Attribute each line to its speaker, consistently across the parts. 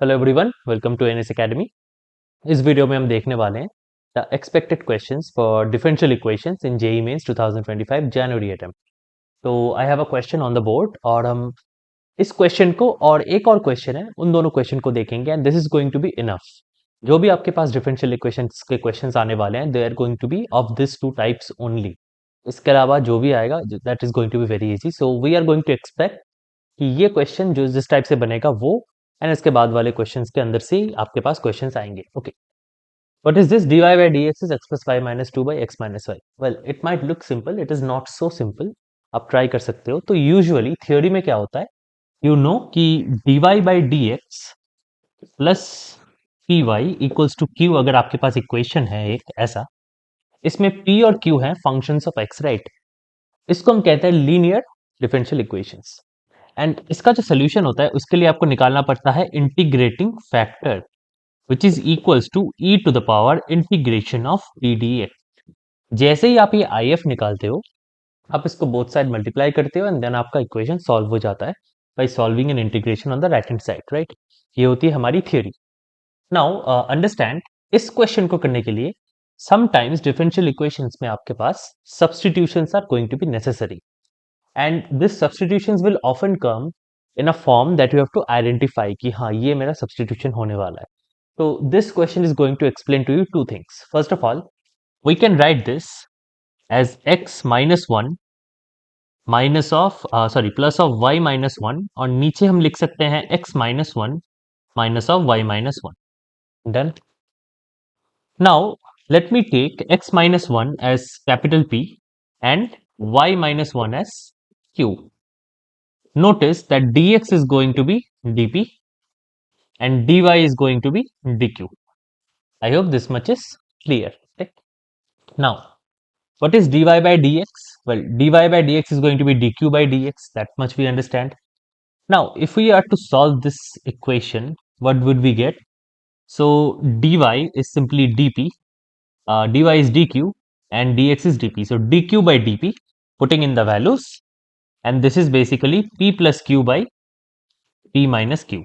Speaker 1: Hello everyone, welcome to NS academy. इस video में हम देखने वाले हैं the expected questions for differential equations in JEE Mains 2025 January attempt. तो I have a question on the board और हम इस क्वेश्चन को और एक और क्वेश्चन है उन दोनों क्वेश्चन को देखेंगे and this is going to be enough. जो भी आपके पास डिफरेंशियल इक्वेशंस के क्वेश्चंस आने वाले हैं they are going to be of this two types only. इसके अलावा जो भी आएगा that is going to be very easy. So we are going to expect कि ये क्वेश्चन जो जिस टाइप से बनेगा वो एंड इसके बाद वाले क्वेश्चंस के अंदर से ही आपके पास क्वेश्चंस आएंगे। Okay, what is this dy by dx is x plus y minus 2 by x minus y? well it might look simple, it is not so simple। आप ट्राई कर सकते हो। तो यूजुअली थ्योरी में क्या होता है, यू नो कि dy by dx plus P Y equals to Q. अगर आपके पास इक्वेशन है एक ऐसा, इसमें p और q है फंक्शंस ऑफ x, राइट। इसको हम कहते हैं लीनियर डिफरेंशियल इक्वेशंस। एंड इसका जो सोल्यूशन होता है उसके लिए आपको निकालना पड़ता है integrating factor which is equals to e to the power integration of P D X. जैसे ही आप ये आई एफ निकालते हो, आप इसको बोथ साइड मल्टीप्लाई करते हो एंड देन आपका इक्वेशन सॉल्व हो जाता है by solving an integration on the right hand side, right. ये होती है हमारी थियोरी। नाउ अंडरस्टैंड, इस क्वेश्चन को करने के लिए समटाइम्स डिफरेंशियल इक्वेशंस में आपके पास substitutions are going to be necessary and this substitutions will often come in a form that you have to identify कि हाँ ये मेरा substitution होने वाला है। तो this question is going to explain to you two things. First of all, we can write this as x minus 1 minus of sorry plus of y minus 1 और नीचे हम लिख सकते हैं x minus 1 minus of y minus 1. Done. Now let me take x minus 1 as capital P and y minus 1 as Q. Notice that dx is going to be dp and dy is going to be dq. I hope this much is clear. Right? Now, what is dy by dx? Well, dy by dx is going to be dq by dx. That much we understand. Now, if we are to solve this equation, what would we get? So, dy is simply dp, dy is dq, and dx is dp. So, dq by dp, putting in the values, and this is basically p plus q by p minus q.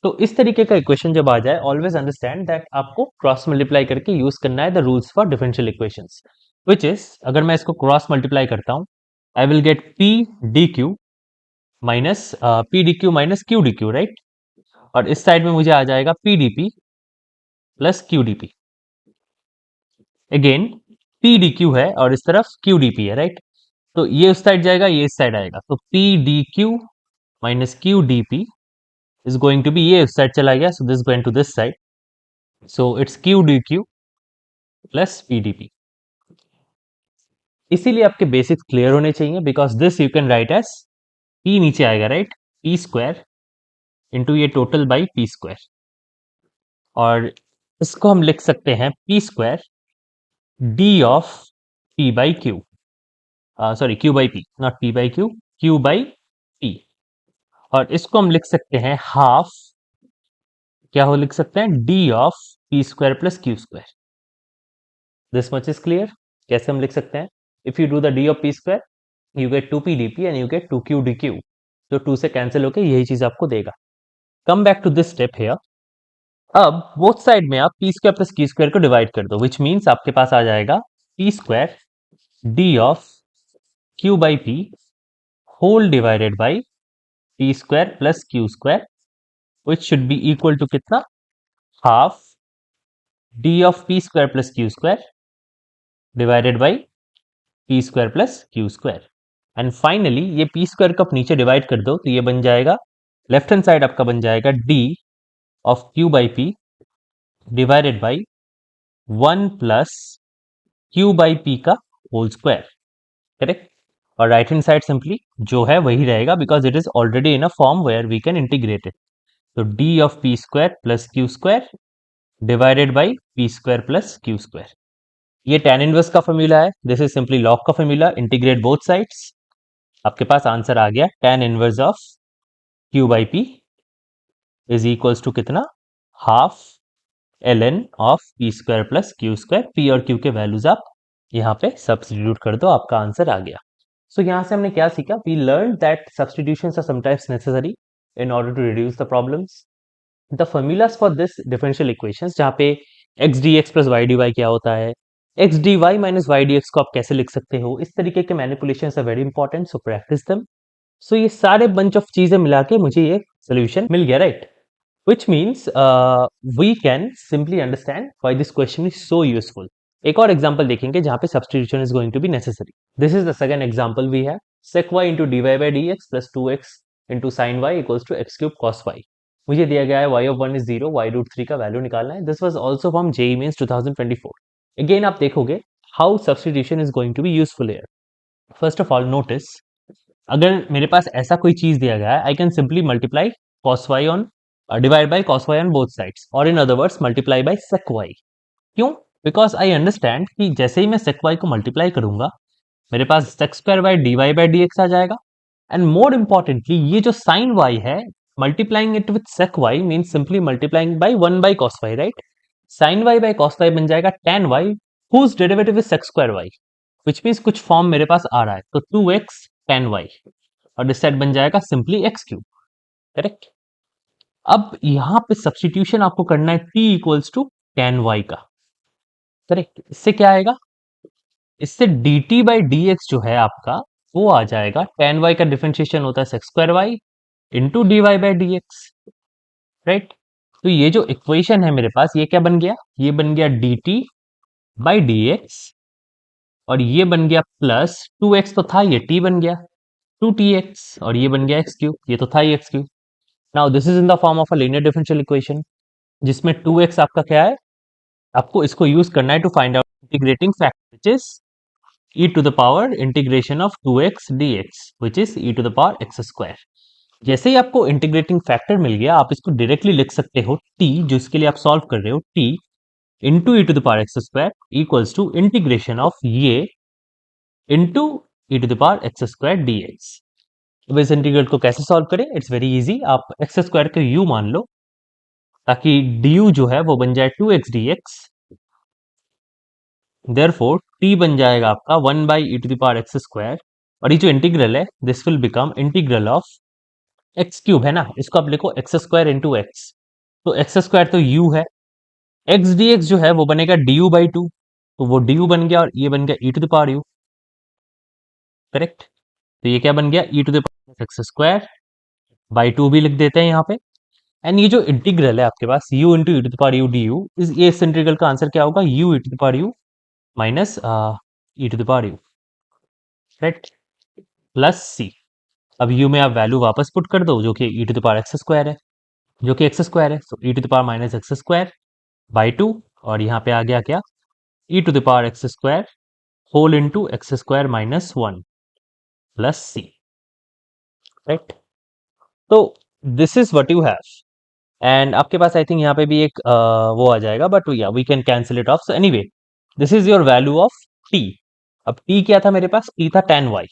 Speaker 1: तो इस तरीके का equation जब आ जाए, always understand that आपको cross multiply करके use करना है the rules for differential equations, which is अगर मैं इसको क्रॉस मल्टीप्लाई करता हूं, I will get P D Q minus P D Q minus Q D Q, right. और इस साइड में मुझे आ जाएगा P D P plus Q D P. Again P D Q है और इस तरफ क्यू डी पी है, राइट। तो ये उस साइड जाएगा, ये इस साइड आएगा, तो P D Q minus Q D P is going to be, ये उस साइड चला गया, so this is going to this side, so it's q dq plus pdp। इसीलिए आपके बेसिक्स क्लियर होने चाहिए because this you can write as p नीचे आएगा, राइट, p स्क्वायर इंटू ये टोटल बाई p स्क्वायर, और इसको हम लिख सकते हैं p square d of p by q, sorry q by p, not p by q, q by p। और इसको हम लिख सकते हैं हाफ, क्या हो लिख सकते हैं, d of p square plus q square. This much is clear. कैसे हम लिख सकते हैं, if you do the d of p square you get 2p dp and you get 2q dq, जो 2 से कैंसिल होकर यही चीज आपको देगा। Come back to this step here. अब बोथ साइड में आप p square plus q square को डिवाइड कर दो, विच मीन्स आपके पास आ जाएगा p square d of q by p whole divided by p square plus q square, which should be equal to कितना, half d of p square plus q square divided by p square plus q square. And finally ये p square को आप नीचे divide कर दो तो ये बन जाएगा, लेफ्ट हैंड साइड आपका बन जाएगा d of q by p divided by 1 plus q by p का होल स्क्वायर, करेक्ट। और राइट हैंड साइड सिंपली जो है वही रहेगा because it is already in a form where we can integrate it. तो d of p square plus q square divided by p square plus q square. ये tan inverse का formula है, this is simply log का formula, integrate both sides, आपके पास answer आ गया tan inverse of q by p is equals to कितना, half ln of p square plus q square. p और q के वैल्यूज आप यहाँ पे सब्स्टिट्यूट कर दो, आपका आंसर आ गया। सो यहाँ से हमने क्या सीखा, we learn that substitutions are sometimes necessary in order to reduce the problems. The formulas for this differential equations, जहाँ पे x d x plus y d y क्या होता है, x d y minus y d x को आप कैसे लिख सकते हो, इस तरीके के manipulations are very important, so practice them. So ये सारे बंच ऑफ चीजें मिला के मुझे ये सोल्यूशन मिल गया, right? Which means we can simply understand why this question is so useful. एक और एग्जांपल देखेंगे जहां पे substitution is going to be necessary. This is the second example we have. sec y into dy by dx plus 2x into sin y equals to x cube cos y. मुझे दिया गया है y of 1 is 0, y root 3 का value निकालना है. This was also from JEE Mains 2024. Again आप देखोगे how substitution is going to be useful here. First of all notice, अगर मेरे पास ऐसा कोई चीज दिया गया है, I can simply multiply cos y on divide by cos y on both sides, और in other words multiply by sec y. क्यों? बिकॉज आई अंडरस्टैंड कि जैसे ही मैं sec y को मल्टीप्लाई करूंगा, मेरे पास sec square by dy by dx आ जाएगा. एंड मोर इंपॉर्टेंटली ये जो sin y है, multiplying it with sec y means simply multiplying by 1 by cos y, right? sin y by cos y बन जाएगा tan y whose derivative is sec square y, which means कुछ form मेरे पास आ रहा है, तो 2x tan y, और this side बन जाएगा सिंपली x क्यूब. करेक्ट? अब यहां पे सब्स्टिट्यूशन आपको करना है t equals to tan y का. करेक्ट? इससे क्या आएगा? इससे dt बाई dx जो है आपका, वो आ जाएगा, tan y का डिफरेंशिएशन होता है sec square y into dy by dx, right? तो ये जो इक्वेशन है मेरे पास, ये क्या बन गया? ये बन गया dt बाई dx, और ये बन गया प्लस 2x तो था, ये t बन गया 2tx, और ये बन गया x क्यूब, ये तो था ही x cube. Now this is in the form of a linear differential equation, जिसमें 2x आपका क्या है? आपको इसको यूज करना है to find out integrating factor, which is e to the power integration of 2x dx, which is e to the power x square. जैसे ही आपको इंटीग्रेटिंग फैक्टर मिल गया, आप इसको डायरेक्टली लिख सकते हो t, जो इसके लिए आप सॉल्व कर रहे हो, t into e to the power x square equals to integration of ये into e to the power x square dx. अब इस इंटीग्रल को कैसे सॉल्व करें? It's very easy. आप एक्स स्क्वायर को u मान लो, ताकि du जो है वो बन जाए 2x dx. देयरफॉर t बन जाएगा आपका 1 by e to the power x square, और ये जो इंटीग्रल है, this will become integral of x cube, है ना? इसको आप लिखो एक्स स्क्वायर इंटू एक्स. तो एक्स स्क्वायर तो u है, एक्स डी एक्स जो है वो बनेगा du बाई 2, तो वो du बन गया, और ये बन गया e to the power u. Correct? तो ये क्या बन गया? e to the power x square by 2 भी लिख देते हैं यहाँ पे. एंड ये जो इंटीग्रल है आपके पास, u into e to the power u d u, इस इंटीग्रल का आंसर क्या होगा? u e to the power u minus e to the power u, right? Plus c. अब u में आप वैल्यू वापस पुट कर दो, जो कि e to the power x square है, जो कि एक्स स्क्वायर है, तो e to the power minus x square by 2, और यहाँ पे आ गया क्या? E to the power x square whole into x square minus 1 plus c, right? तो this is what you have. And आपके पास आई थिंक यहाँ पे भी एक वो आ जाएगा, बट या we can cancel it off. So anyway, this is your value of t. अब t क्या था मेरे पास? t था tan y.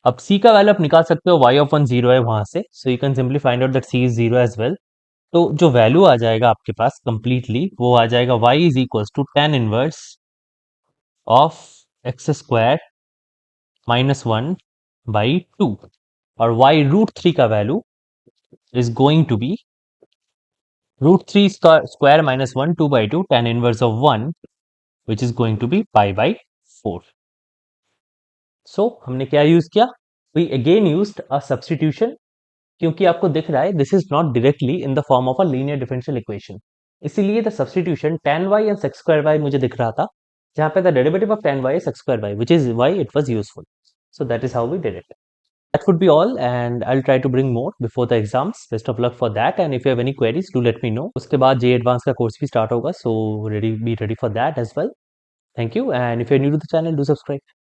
Speaker 1: अब c का वैल्यू आप निकाल सकते हो, y ऑफ 1 0 है वहां से, so you can simply find out that c is 0 as well. तो जो वैल्यू आ जाएगा आपके पास कंप्लीटली, वो आ जाएगा y is equals to tan inverse of x square minus 1 by 2, और y रूट 3 का वैल्यू is going to be root 3 square minus 1 2 by 2 tan inverse of 1, which is going to be pi by 4. So हमने क्या use किया? We again used a substitution, क्योंकि आपको दिख रहा है this is not directly in the form of a linear differential equation. इसीलिए the substitution tan y and sec square y मुझे दिख रहा था, जहां पे the derivative of tan y is sec square y, which is why it was useful. So that is how we did it. That would be all, and I'll try to bring more before the exams. Best of luck for that, and if you have any queries, do let me know. उसके बाद जे advance का course भी start होगा, so be ready for that as well. Thank you, and if you're new to the channel, do subscribe.